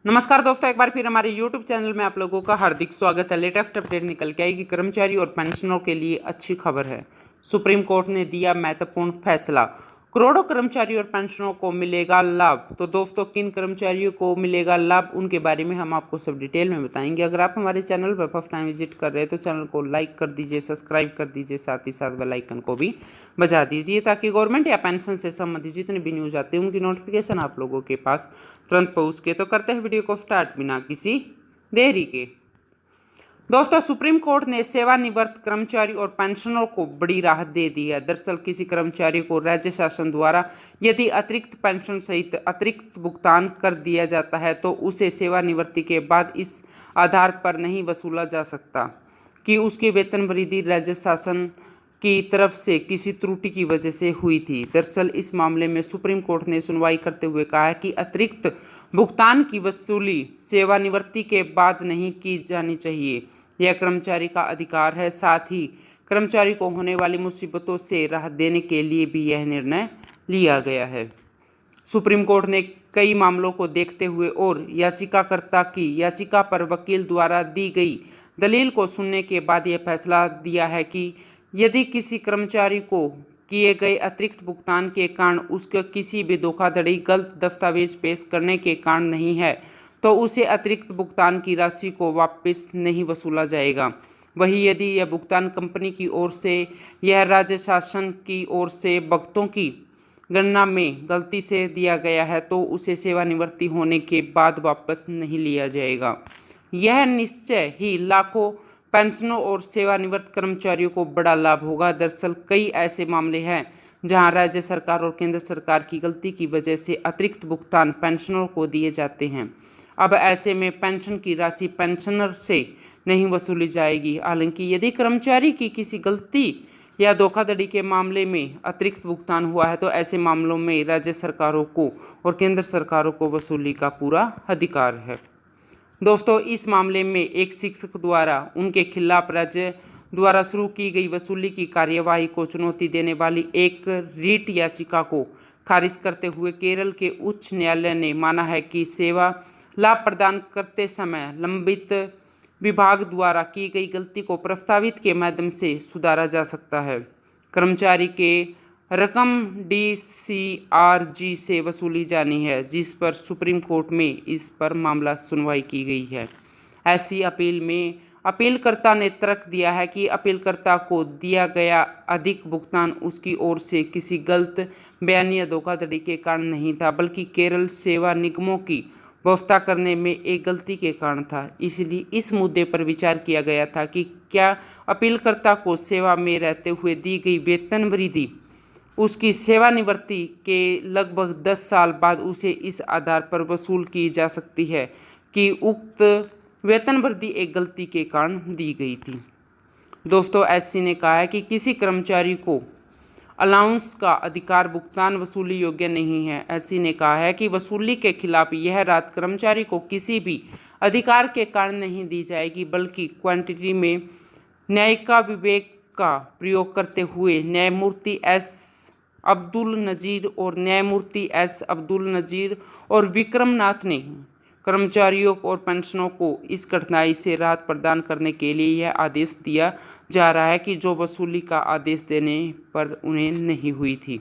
नमस्कार दोस्तों, एक बार फिर हमारे YouTube चैनल में आप लोगों का हार्दिक स्वागत है। लेटेस्ट अपडेट निकल के आई कि कर्मचारी और पेंशनरों के लिए अच्छी खबर है। सुप्रीम कोर्ट ने दिया महत्वपूर्ण फैसला, करोड़ों कर्मचारी और पेंशनरों को मिलेगा लाभ। तो दोस्तों, किन कर्मचारियों को मिलेगा लाभ, उनके बारे में हम आपको सब डिटेल में बताएंगे। अगर आप हमारे चैनल पर फर्स्ट टाइम विजिट कर रहे हैं तो चैनल को लाइक कर दीजिए, सब्सक्राइब कर दीजिए, साथ ही साथ बेल आइकन को भी बजा दीजिए ताकि गवर्नमेंट या पेंशन से संबंधित जितने भी न्यूज आते हैं उनकी नोटिफिकेशन आप लोगों के पास तुरंत पहुंच के। तो करते हैं वीडियो को स्टार्ट बिना किसी देरी के। दोस्तों, सुप्रीम कोर्ट ने सेवानिवृत्त कर्मचारी और पेंशनरों को बड़ी राहत दे दी है। दरअसल किसी कर्मचारी को राज्य शासन द्वारा यदि अतिरिक्त पेंशन सहित अतिरिक्त भुगतान कर दिया जाता है तो उसे सेवानिवृत्ति के बाद इस आधार पर नहीं वसूला जा सकता कि उसकी वेतन वृद्धि राज्य शासन की तरफ से किसी त्रुटि की वजह से हुई थी। दरअसल इस मामले में सुप्रीम कोर्ट ने सुनवाई करते हुए कहा है कि अतिरिक्त भुगतान की वसूली सेवानिवृत्ति के बाद नहीं की जानी चाहिए। यह कर्मचारी का अधिकार है। साथ ही कर्मचारी को होने वाली मुसीबतों से राहत देने के लिए भी यह निर्णय लिया गया है। सुप्रीम कोर्ट ने कई मामलों को देखते हुए और याचिकाकर्ता की याचिका पर वकील द्वारा दी गई दलील को सुनने के बाद यह फैसला दिया है कि यदि किसी कर्मचारी को किए गए अतिरिक्त भुगतान के कारण उसके किसी भी धोखाधड़ी, गलत दस्तावेज पेश करने के कारण नहीं है तो उसे अतिरिक्त भुगतान की राशि को वापस नहीं वसूला जाएगा। वहीं यदि यह भुगतान कंपनी की ओर से यह राज्य शासन की ओर से भुगतानों की गणना में गलती से दिया गया है तो उसे सेवानिवृत्ति होने के बाद वापस नहीं लिया जाएगा। यह निश्चय ही लाखों पेंशनरों और सेवानिवृत्त कर्मचारियों को बड़ा लाभ होगा। दरअसल कई ऐसे मामले हैं जहां राज्य सरकार और केंद्र सरकार की गलती की वजह से अतिरिक्त भुगतान पेंशनरों को दिए जाते हैं। अब ऐसे में पेंशन की राशि पेंशनर से नहीं वसूली जाएगी। हालांकि यदि कर्मचारी की किसी गलती या धोखाधड़ी के मामले में अतिरिक्त भुगतान हुआ है तो ऐसे मामलों में राज्य सरकारों को और केंद्र सरकारों को वसूली का पूरा अधिकार है। दोस्तों, इस मामले में एक शिक्षक द्वारा उनके खिलाफ राज्य द्वारा शुरू की गई वसूली की कार्यवाही को चुनौती देने वाली एक रीट याचिका को खारिज करते हुए केरल के उच्च न्यायालय ने माना है कि सेवा लाभ प्रदान करते समय लंबित विभाग द्वारा की गई गलती को प्रस्तावित के माध्यम से सुधारा जा सकता है। कर्मचारी के रकम DCRG से वसूली जानी है, जिस पर सुप्रीम कोर्ट में इस पर मामला सुनवाई की गई है। ऐसी अपील में अपीलकर्ता ने तर्क दिया है कि अपीलकर्ता को दिया गया अधिक भुगतान उसकी ओर से किसी गलत बयान या धोखाधड़ी के कारण नहीं था, बल्कि केरल सेवा निगमों की व्यवस्था करने में एक गलती के कारण था। इसलिए इस मुद्दे पर विचार किया गया था कि क्या अपीलकर्ता को सेवा में रहते हुए दी गई वेतन वृद्धि उसकी सेवानिवृत्ति के लगभग 10 साल बाद उसे इस आधार पर वसूल की जा सकती है कि उक्त वेतन वृद्धि एक गलती के कारण दी गई थी। दोस्तों, एससी ने कहा है कि किसी कर्मचारी को अलाउंस का अधिकार भुगतान वसूली योग्य नहीं है। एससी ने कहा है कि वसूली के खिलाफ यह राहत कर्मचारी को किसी भी अधिकार के कारण नहीं दी जाएगी, बल्कि क्वांटिटी में न्यायिक विवेक का प्रयोग करते हुए न्यायमूर्ति एस अब्दुल नजीर और न्यायमूर्ति एस अब्दुल नजीर और विक्रम नाथ ने कर्मचारियों और पेंशनरों को इस कठिनाई से राहत प्रदान करने के लिए यह आदेश दिया जा रहा है कि जो वसूली का आदेश देने पर उन्हें नहीं हुई थी।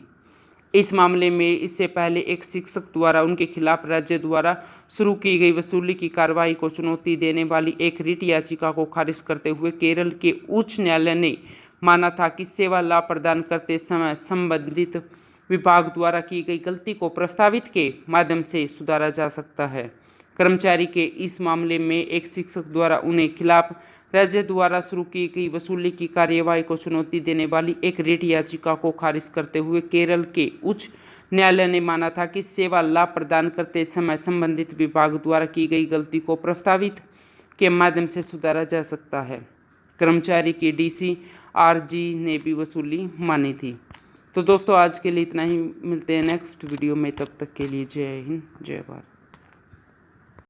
इस मामले में इससे पहले एक शिक्षक द्वारा उनके खिलाफ राज्य द्वारा शुरू की गई वसूली की कार्रवाई को चुनौती देने वाली एक रिट याचिका को खारिज करते हुए केरल के उच्च न्यायालय ने माना था कि सेवा लाभ प्रदान करते समय संबंधित विभाग द्वारा की गई गलती को प्रस्तावित के माध्यम से सुधारा जा सकता है। कर्मचारी के इस मामले में एक शिक्षक द्वारा उन्हें खिलाफ राज्य द्वारा शुरू की गई वसूली की कार्यवाही को चुनौती देने वाली एक रिट याचिका को खारिज करते हुए केरल के उच्च न्यायालय ने माना था कि सेवा लाभ प्रदान करते समय संबंधित विभाग द्वारा की गई गलती को प्रस्तावित के माध्यम से सुधारा जा सकता है। कर्मचारी की DCRG ने भी वसूली मानी थी। तो दोस्तों, आज के लिए इतना ही। मिलते हैं नेक्स्ट वीडियो में, तब तक के लिए जय हिंद, जय भारत।